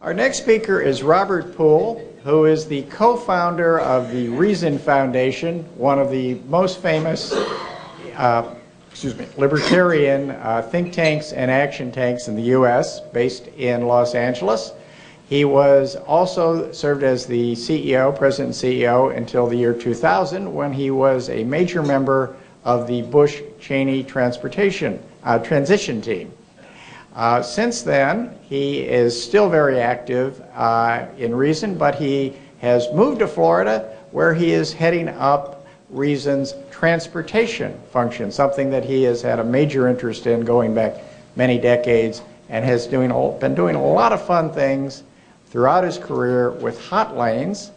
Our next speaker is Robert Poole, who is the co-founder of the Reason Foundation, one of the most famous libertarian think tanks and action tanks in the U.S., based in Los Angeles. He was also served as the CEO, President and CEO, until the year 2000, when he was a major member of the Bush-Cheney transition team. Since then, he is still very active in Reason, but he has moved to Florida, where he is heading up Reason's transportation function, something that he has had a major interest in going back many decades, and has been doing a lot of fun things throughout his career with hot lanes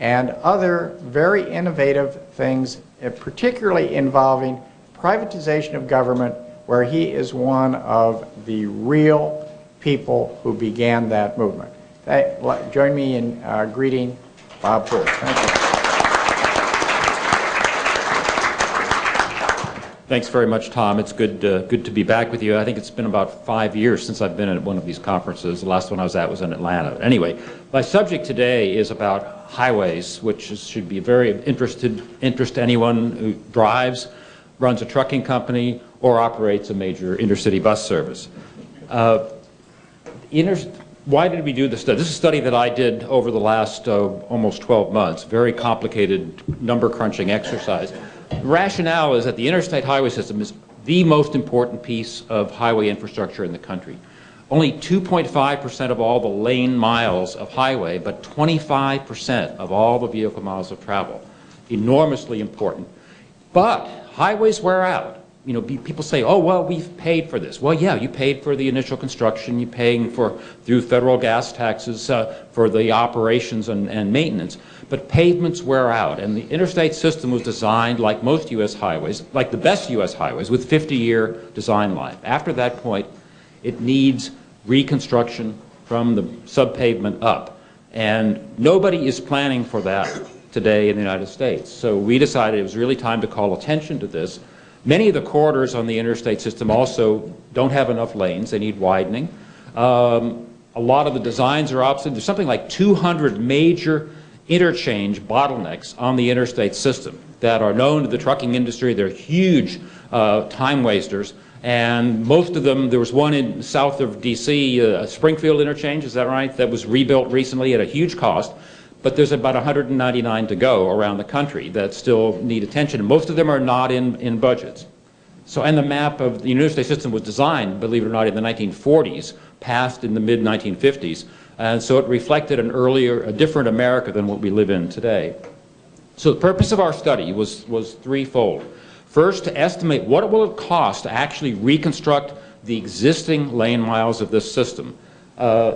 and other very innovative things, particularly involving privatization of government, where he is one of the real people who began that movement. Join me in greeting Bob Poole. Thank you. Thanks very much, Tom. It's good to be back with you. I think it's been about 5 years since I've been at one of these conferences. The last one I was at was in Atlanta. Anyway, my subject today is about highways, which should be of very interest to anyone who drives, runs a trucking company, or operates a major intercity bus service. Why did we do this study? This is a study that I did over the last almost 12 months, very complicated number crunching exercise. The rationale is that the interstate highway system is the most important piece of highway infrastructure in the country. Only 2.5% of all the lane miles of highway, but 25% of all the vehicle miles of travel. Enormously important. But highways wear out. You know, people say, oh, well, we've paid for this. Well, yeah, you paid for the initial construction, you're paying through federal gas taxes for the operations and maintenance. But pavements wear out, and the interstate system was designed like most U.S. highways, like the best U.S. highways, with 50-year design life. After that point, it needs reconstruction from the subpavement up. And nobody is planning for that today in the United States. So we decided it was really time to call attention to this. Many of the corridors on the interstate system also don't have enough lanes. They need widening. A lot of the designs are obsolete. There's something like 200 major interchange bottlenecks on the interstate system that are known to the trucking industry. They're huge time wasters. And most of them, there was one in south of D.C., Springfield interchange, is that right? That was rebuilt recently at a huge cost. But there's about 199 to go around the country that still need attention. And most of them are not in budgets. So, and the map of the interstate system was designed, believe it or not, in the 1940s, passed in the mid-1950s. And so it reflected a different America than what we live in today. So the purpose of our study was threefold. First, to estimate what will it cost to actually reconstruct the existing lane miles of this system.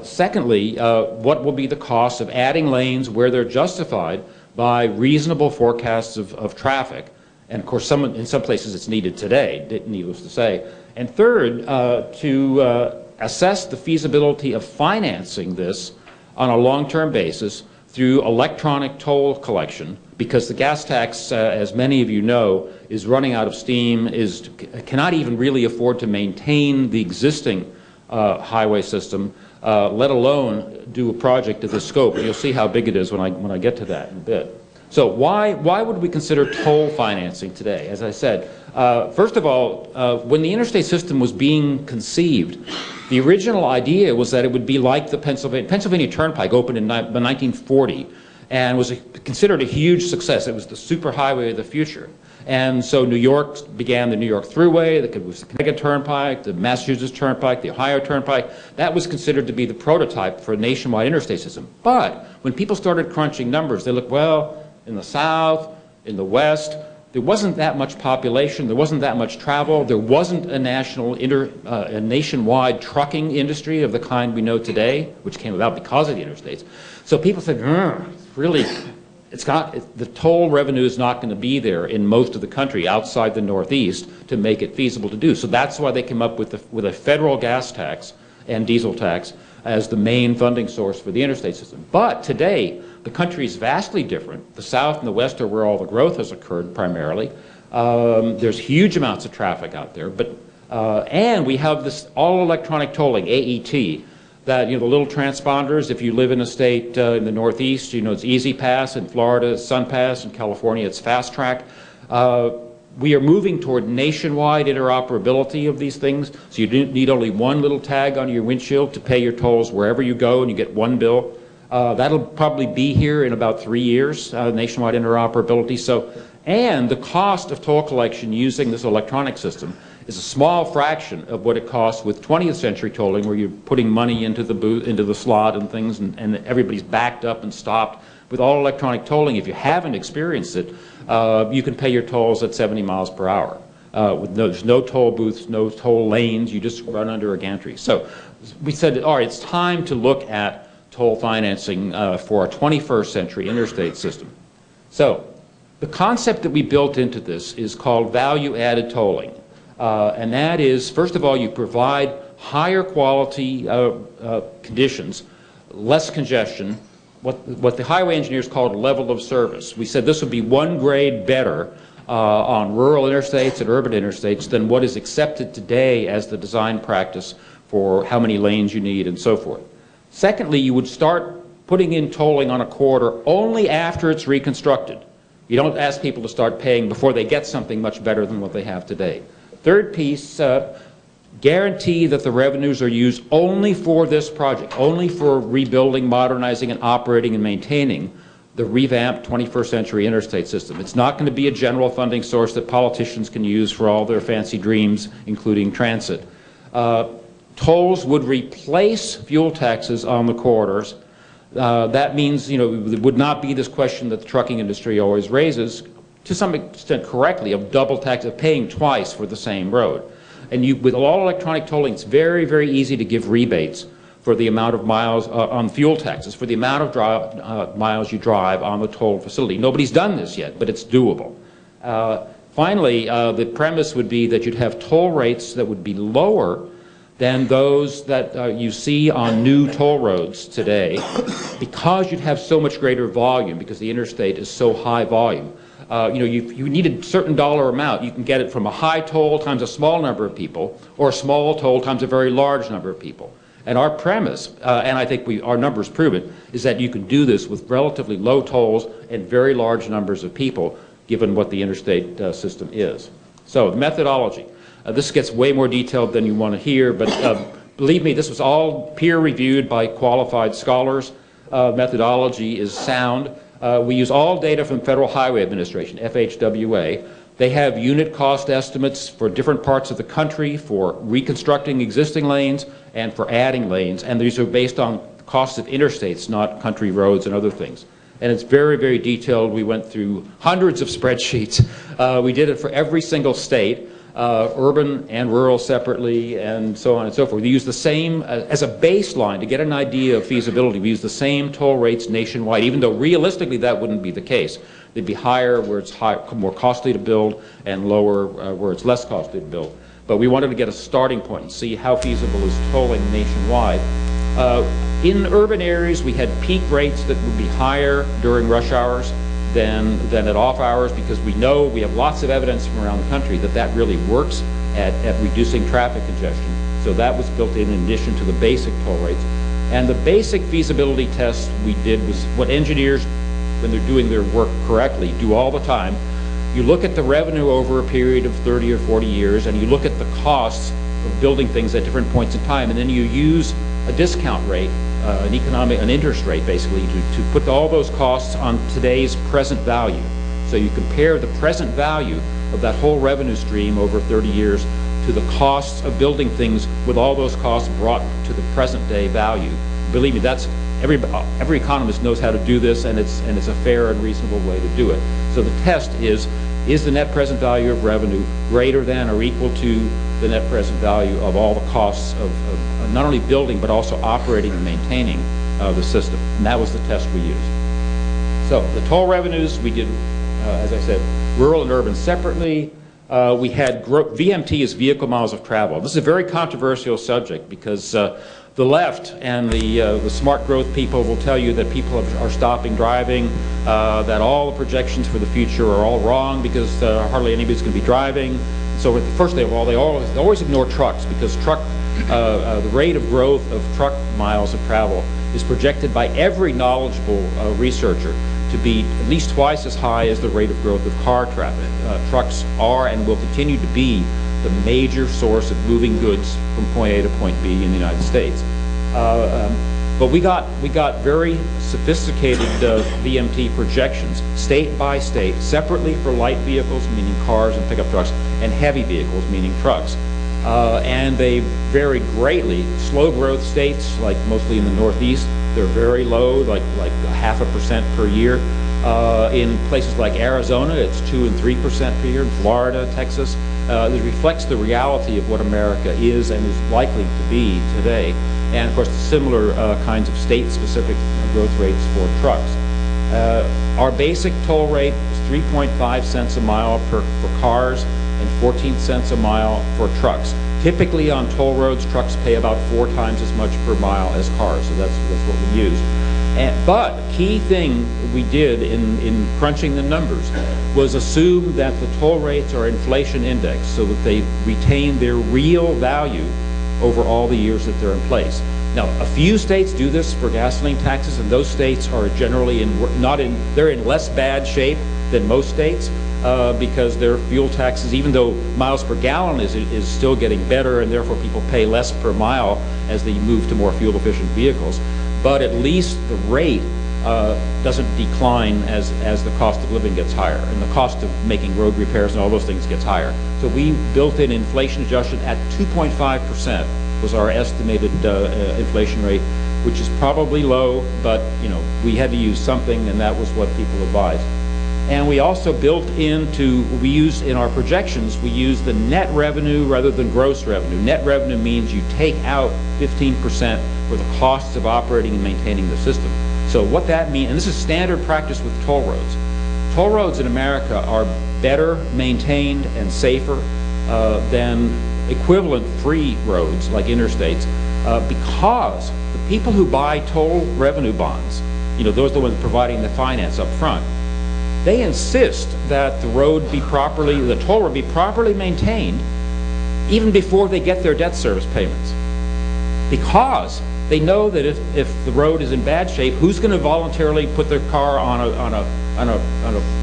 Secondly, what will be the cost of adding lanes where they're justified by reasonable forecasts of traffic. And of course, in some places it's needed today, needless to say. And third, to assess the feasibility of financing this on a long-term basis through electronic toll collection, because the gas tax, as many of you know, is running out of steam, cannot even really afford to maintain the existing highway system, let alone do a project of this scope. You'll see how big it is when I get to that in a bit. So why would we consider toll financing today? As I said, first of all, when the interstate system was being conceived, the original idea was that it would be like the Pennsylvania Turnpike, opened in 1940, and was considered a huge success. It was the superhighway of the future. And so New York began the New York Thruway, the Connecticut Turnpike, the Massachusetts Turnpike, the Ohio Turnpike. That was considered to be the prototype for a nationwide interstate system. But when people started crunching numbers, they looked, well, in the South, in the West, there wasn't that much population, there wasn't that much travel, there wasn't a nationwide trucking industry of the kind we know today, which came about because of the interstates. So people said, really, the toll revenue is not going to be there in most of the country outside the Northeast to make it feasible to do. So that's why they came up with a federal gas tax and diesel tax as the main funding source for the interstate system. But today, the country is vastly different. The South and the West are where all the growth has occurred primarily. There's huge amounts of traffic out there, and we have this all-electronic tolling, AET, that, the little transponders, if you live in a state in the Northeast, it's Easy Pass, in Florida it's Sun Pass, in California it's Fast Track. We are moving toward nationwide interoperability of these things, so you need only one little tag on your windshield to pay your tolls wherever you go, and you get one bill. That'll probably be here in about 3 years, nationwide interoperability. And the cost of toll collection using this electronic system is a small fraction of what it costs with 20th century tolling, where you're putting money into the booth, into the slot and things, and everybody's backed up and stopped. With all electronic tolling, if you haven't experienced it, you can pay your tolls at 70 miles per hour. There's no toll booths, no toll lanes, you just run under a gantry. So we said, all right, it's time to look at toll financing for a 21st century interstate system. So the concept that we built into this is called value-added tolling. And that is, first of all, you provide higher quality conditions, less congestion, what the highway engineers called level of service. We said this would be one grade better on rural interstates and urban interstates than what is accepted today as the design practice for how many lanes you need and so forth. Secondly, you would start putting in tolling on a corridor only after it's reconstructed. You don't ask people to start paying before they get something much better than what they have today. Third piece, guarantee that the revenues are used only for this project, only for rebuilding, modernizing, and operating and maintaining the revamped 21st century interstate system. It's not going to be a general funding source that politicians can use for all their fancy dreams, including transit. Tolls would replace fuel taxes on the corridors. That means, there would not be this question that the trucking industry always raises, to some extent correctly, of double tax, of paying twice for the same road. And with all electronic tolling, it's very, very easy to give rebates for the amount of miles on fuel taxes, for the amount of miles you drive on the toll facility. Nobody's done this yet, but it's doable. Finally, the premise would be that you'd have toll rates that would be lower than those that you see on new toll roads today, because you'd have so much greater volume, because the interstate is so high volume. You need a certain dollar amount. You can get it from a high toll times a small number of people, or a small toll times a very large number of people. And our premise, and I think our numbers prove it, is that you can do this with relatively low tolls and very large numbers of people, given what the interstate system is. So, the methodology. This gets way more detailed than you want to hear, but believe me, this was all peer-reviewed by qualified scholars. Methodology is sound. We use all data from the Federal Highway Administration, FHWA. They have unit cost estimates for different parts of the country for reconstructing existing lanes and for adding lanes, and these are based on costs of interstates, not country roads and other things. And it's very, very detailed. We went through hundreds of spreadsheets. We did it for every single state, urban and rural separately, and so on and so forth. We use the same, as a baseline to get an idea of feasibility, we use the same toll rates nationwide, even though realistically that wouldn't be the case. They'd be higher where it's more costly to build, and lower where it's less costly to build. But we wanted to get a starting point and see how feasible is tolling nationwide. In urban areas, we had peak rates that would be higher during rush hours than at off hours, because we have lots of evidence from around the country that that really works at reducing traffic congestion. So that was built in addition to the basic toll rates. And the basic feasibility test we did was what engineers, when they're doing their work correctly, do all the time. You look at the revenue over a period of 30 or 40 years, and you look at the costs of building things at different points in time, and then you use a discount rate, an interest rate basically, to put all those costs on today's present value. So you compare the present value of that whole revenue stream over 30 years to the costs of building things with all those costs brought to the present day value. Believe me, that's every economist knows how to do this, and it's a fair and reasonable way to do it. So the test is the net present value of revenue greater than or equal to the net present value of all the costs of not only building but also operating and maintaining the system? And that was the test we used. So the toll revenues, we did, as I said, rural and urban separately. we had VMT is vehicle miles of travel. This is a very controversial subject because the left and the smart growth people will tell you that people are stopping driving, that all the projections for the future are all wrong because hardly anybody's going to be driving. So first of all, they always ignore trucks because the rate of growth of truck miles of travel is projected by every knowledgeable researcher to be at least twice as high as the rate of growth of car traffic. Trucks are and will continue to be the major source of moving goods from point A to point B in the United States. But we got very sophisticated VMT projections, state by state, separately for light vehicles, meaning cars and pickup trucks, and heavy vehicles, meaning trucks. And they vary greatly. Slow growth states, like mostly in the Northeast, they're very low, like 0.5% per year. In places like Arizona, it's 2 and 3% per year. In Florida, Texas, it reflects the reality of what America is and is likely to be today. And of course, similar kinds of state-specific growth rates for trucks. Our basic toll rate is 3.5 cents a mile for cars and 14 cents a mile for trucks. Typically on toll roads, trucks pay about 4 times as much per mile as cars, so that's what we use. But key thing we did in crunching the numbers was assume that the toll rates are inflation indexed so that they retain their real value over all the years that they're in place. Now, a few states do this for gasoline taxes, and those states are generally they're in less bad shape than most states because their fuel taxes, even though miles per gallon is still getting better, and therefore people pay less per mile as they move to more fuel-efficient vehicles. But at least the rate doesn't decline as the cost of living gets higher, and the cost of making road repairs and all those things gets higher. So we built in inflation adjustment at 2.5% was our estimated inflation rate, which is probably low, but we had to use something, and that was what people advised. And we also built we use in our projections, we use the net revenue rather than gross revenue. Net revenue means you take out 15% for the costs of operating and maintaining the system. So what that means, and this is standard practice with toll roads. Toll roads in America are better maintained and safer than equivalent free roads like interstates because the people who buy toll revenue bonds, those are the ones providing the finance up front, they insist that the toll road be properly maintained even before they get their debt service payments. Because they know that if the road is in bad shape, who's going to voluntarily put their car on a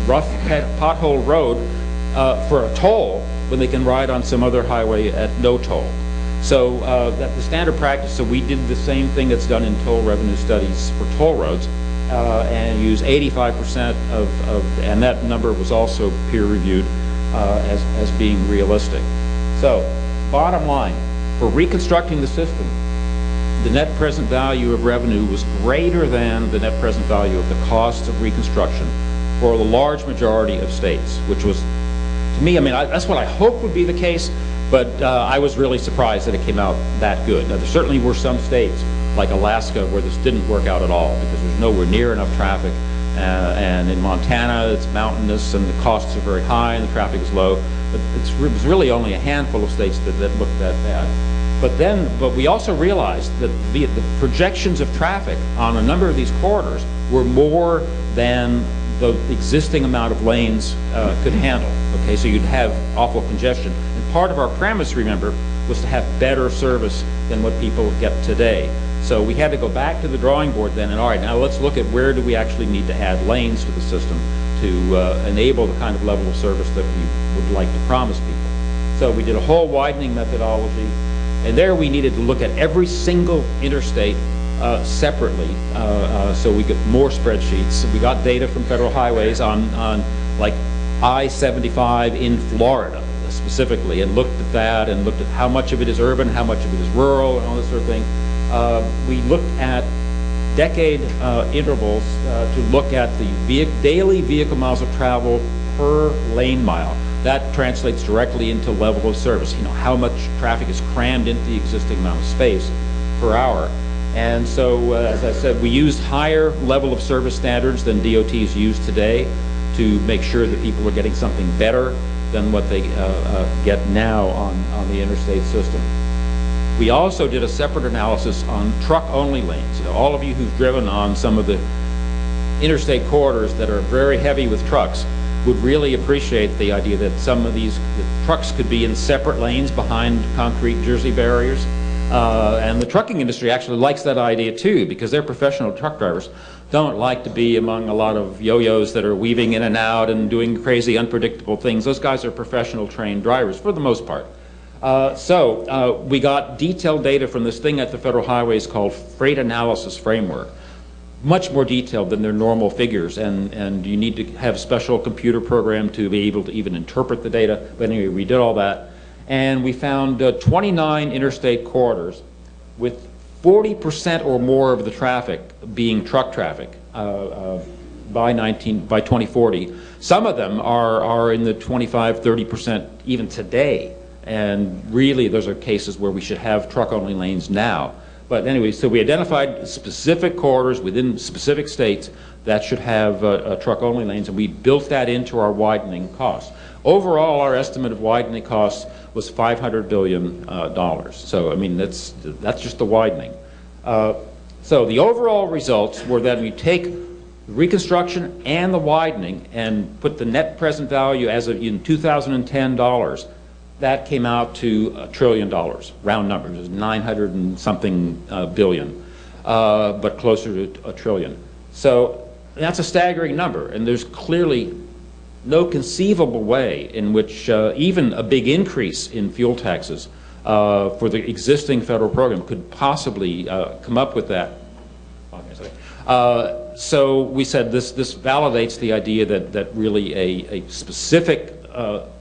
rough pothole road for a toll when they can ride on some other highway at no toll? So that's the standard practice. So we did the same thing that's done in toll revenue studies for toll roads. And use 85% and that number was also peer-reviewed as being realistic. So, bottom line, for reconstructing the system, the net present value of revenue was greater than the net present value of the cost of reconstruction for the large majority of states, which was, to me, that's what I hoped would be the case, but I was really surprised that it came out that good. Now, there certainly were some states like Alaska where this didn't work out at all because there's nowhere near enough traffic, and in Montana it's mountainous and the costs are very high and the traffic is low, but it was really only a handful of states that looked that bad. But we also realized that the projections of traffic on a number of these corridors were more than the existing amount of lanes could handle. Okay, so you'd have awful congestion, and part of our premise, remember, was to have better service than what people get today. So we had to go back to the drawing board then, and all right, now let's look at where do we actually need to add lanes to the system to enable the kind of level of service that we would like to promise people. So we did a whole widening methodology, and there we needed to look at every single interstate separately. So we got more spreadsheets. We got data from federal highways on like I-75 in Florida specifically, and looked at that and looked at how much of it is urban, how much of it is rural, and all this sort of thing. We looked at decade intervals to look at the daily vehicle miles of travel per lane mile. That translates directly into level of service, how much traffic is crammed into the existing amount of space per hour. And so, as I said, we used higher level of service standards than DOTs use today. to make sure that people are getting something better than what they get now on the interstate system. We also did a separate analysis on truck-only lanes. All of you who've driven on some of the interstate corridors that are very heavy with trucks would really appreciate the idea that some of these trucks could be in separate lanes behind concrete Jersey barriers. And the trucking industry actually likes that idea too, because their professional truck drivers don't like to be among a lot of yo-yos that are weaving in and out and doing crazy, unpredictable things. Those guys are professional trained drivers for the most part. So we got detailed data from this thing at the Federal Highways called Freight Analysis Framework. Much more detailed than their normal figures, and you need to have a special computer program to be able to even interpret the data. But anyway, we did all that, and we found 29 interstate corridors with 40% or more of the traffic being truck traffic by 2040. Some of them are in the 25–30% even today, and really those are cases where we should have truck-only lanes now. But anyway, so we identified specific corridors within specific states that should have truck-only lanes, and we built that into our widening costs. Overall, our estimate of widening costs was $500 billion. So, I mean, that's just the widening. So the overall results were that we take the reconstruction and the widening and put the net present value as of in 2010 dollars. That came out to $1 trillion, round numbers. It was 900 and something billion, but closer to $1 trillion. So that's a staggering number, and there's clearly no conceivable way in which even a big increase in fuel taxes for the existing federal program could possibly come up with that. So we said this validates the idea that really a specific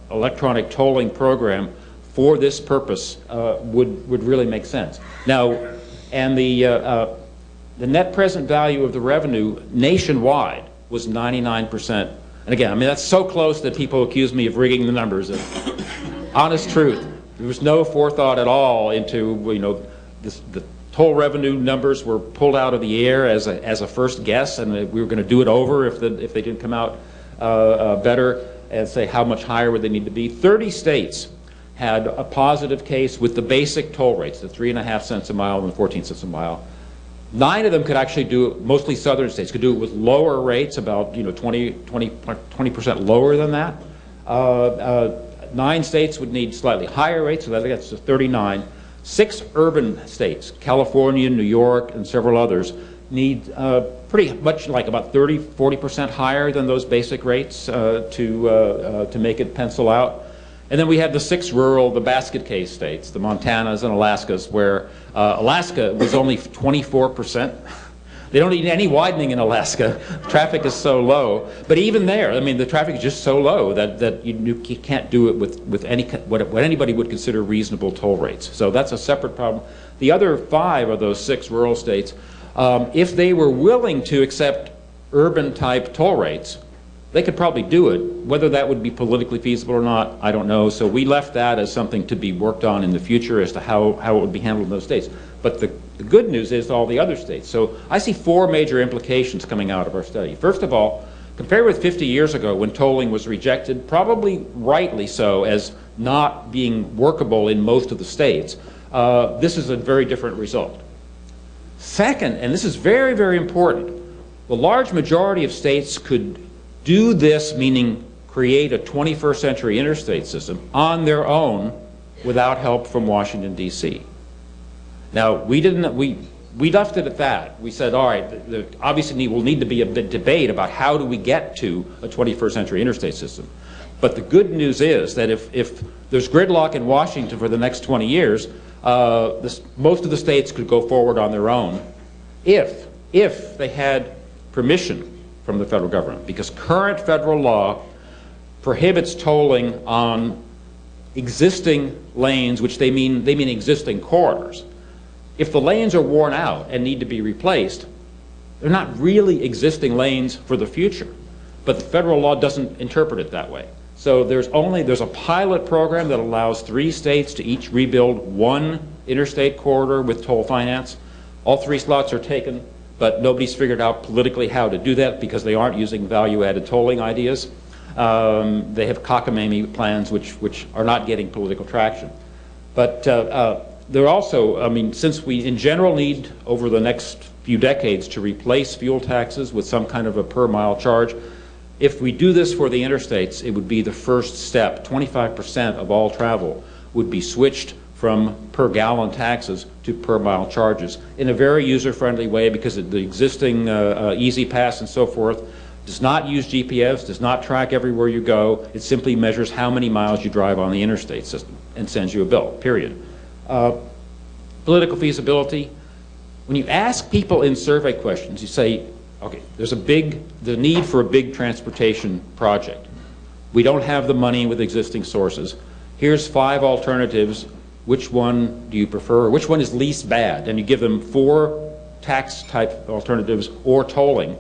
electronic tolling program for this purpose would really make sense. Now, and the net present value of the revenue nationwide was 99%. And again, I mean, that's so close that people accuse me of rigging the numbers. Honest truth, there was no forethought at all into, you know, the toll revenue numbers were pulled out of the air as a first guess, and we were going to do it over if they didn't come out better, and say how much higher would they need to be. 30 states had a positive case with the basic toll rates, the 3.5 cents a mile and the 14 cents a mile. 9 of them could actually do it, mostly southern states, could do it with lower rates, about 20% lower than that. 9 states would need slightly higher rates, so that gets to 39. 6 urban states, California, New York, and several others, need pretty much like about 30–40% higher than those basic rates to make it pencil out. And then we have the 6 rural, the basket case states, the Montanas and Alaskas, where Alaska was only 24%. They don't need any widening in Alaska. Traffic is so low. But even there, I mean, the traffic is just so low that you can't do it with any what anybody would consider reasonable toll rates. So that's a separate problem. The other 5 of those 6 rural states, if they were willing to accept urban-type toll rates, they could probably do it. Whether that would be politically feasible or not, I don't know. So we left that as something to be worked on in the future as to how it would be handled in those states. But the good news is all the other states. So I see 4 major implications coming out of our study. First of all, compared with 50 years ago when tolling was rejected, probably rightly so, as not being workable in most of the states, this is a very different result. Second, and this is very, very important, the large majority of states could do this, meaning create a 21st century interstate system, on their own without help from Washington, D.C. Now, we left it at that. We said, all right, obviously will need to be a bit debate about how do we get to a 21st century interstate system. But the good news is that if there's gridlock in Washington for the next 20 years, most of the states could go forward on their own if they had permission from the federal government, because current federal law prohibits tolling on existing lanes, which they mean existing corridors. If the lanes are worn out and need to be replaced, they're not really existing lanes for the future, but the federal law doesn't interpret it that way. So there's a pilot program that allows 3 states to each rebuild 1 interstate corridor with toll finance. All 3 slots are taken, but nobody's figured out politically how to do that because they aren't using value-added tolling ideas. They have cockamamie plans which are not getting political traction. But there also, I mean, since we in general need over the next few decades to replace fuel taxes with some kind of a per mile charge, if we do this for the interstates, it would be the first step. 25% of all travel would be switched from per gallon taxes to per mile charges in a very user-friendly way, because the existing Easy Pass and so forth does not use GPS, does not track everywhere you go. It simply measures how many miles you drive on the interstate system and sends you a bill, period. Political feasibility. When you ask people in survey questions, you say, okay, there's the need for a big transportation project. We don't have the money with existing sources. Here's 5 alternatives. Which one do you prefer? Which one is least bad? And you give them 4 tax type alternatives or tolling.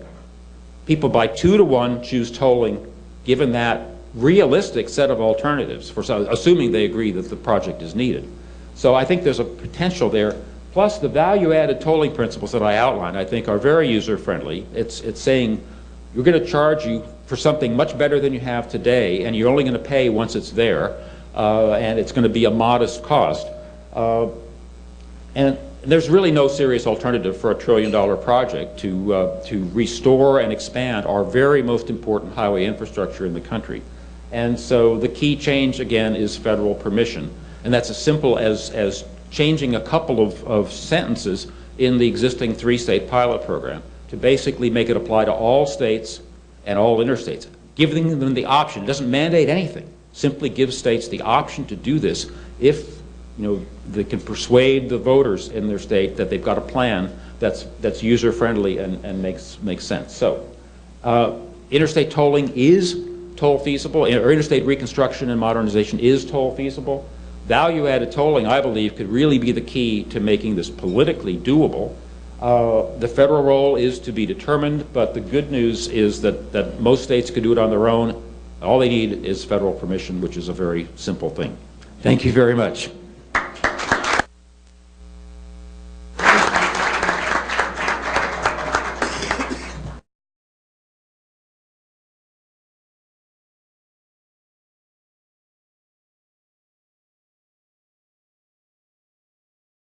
People by 2 to 1 choose tolling, given that realistic set of alternatives, assuming they agree that the project is needed. So I think there's a potential there. Plus, the value-added tolling principles that I outlined, I think, are very user-friendly. It's saying you're going to charge you for something much better than you have today, and you're only going to pay once it's there, and it's going to be a modest cost. And there's really no serious alternative for a $1 trillion project to restore and expand our very most important highway infrastructure in the country. And so the key change, again, is federal permission. And that's as simple as changing a couple of sentences in the existing 3-state pilot program to basically make it apply to all states and all interstates, giving them the option. It doesn't mandate anything, simply gives states the option to do this if they can persuade the voters in their state that they've got a plan that's user-friendly and makes sense. So interstate tolling is toll feasible, or interstate reconstruction and modernization is toll feasible. Value-added tolling, I believe, could really be the key to making this politically doable. The federal role is to be determined, but the good news is that most states could do it on their own. All they need is federal permission, which is a very simple thing. Thank you very much.